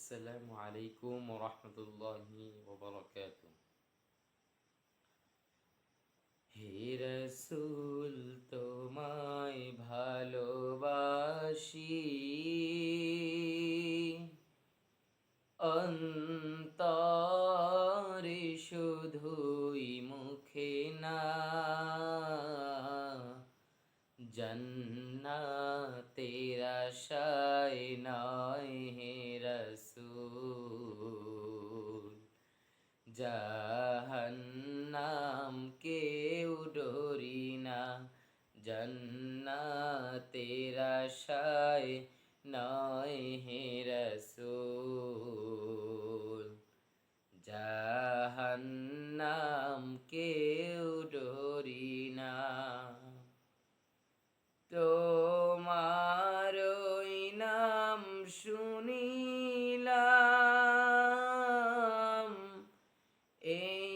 আসসালামু আলাইকুম রহমতুল্লাহি ওবরাকাতুহ। হে রসুল, তোমায় ভালোবাসি অন্তরে, শুধুই মুখে না। জান্নাতের আশায় নয় হে রসুল, জাহান্নাম কেউ ডরি না। জান্নাতের আশায় নয় হে রসুল, জাহান্নাম কেউ ডরি না। তোমারই নাম শুনিলাম, এই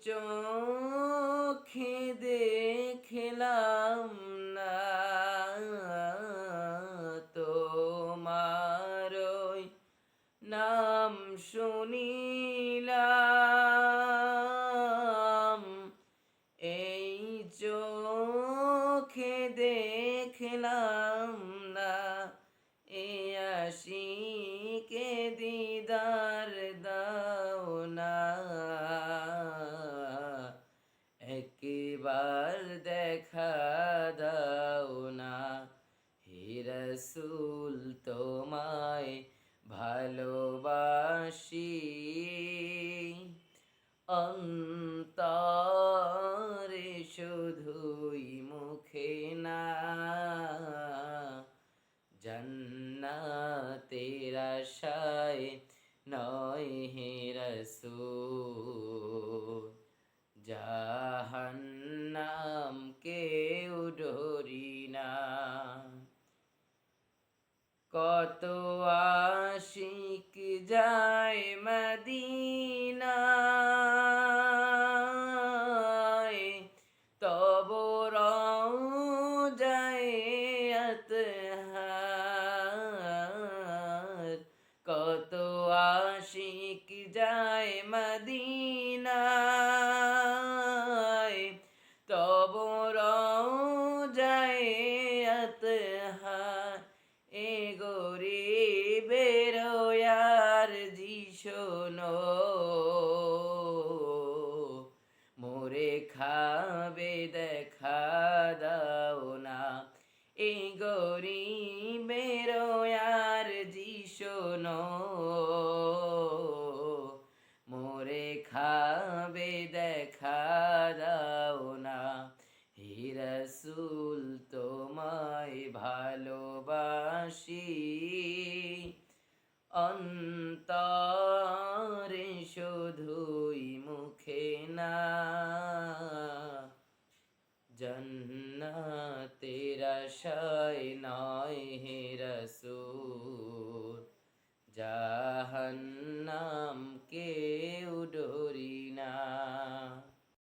চোখে দেখলাম না। তোমারই নাম শুনিলাম, এই চোখে দেখলাম না। এ আশিকে দিদার দাও না, একবার দেখা দাও না। হে রসুল, তোমায় ভালোবাসি অন্তরে, শুধুই মুখে না। জান্নাতের আশায় নয় হে রসুল, জাহান্নাম কেউ ডরি না। কত আশিক যায় মদিনায়, তব রওজায়ে আতহার। কত আশিক যায় মদিনায়, তব রওজায়ে আতহার। এ গরিবের আরজি শোনো, মোরে খাবে দেখা দাও না। এই গরিবের আরজি শোনো, মোরে খাবে দেখা দাও না। হে রসুল, তোমায় ভালোবাসি অন্তর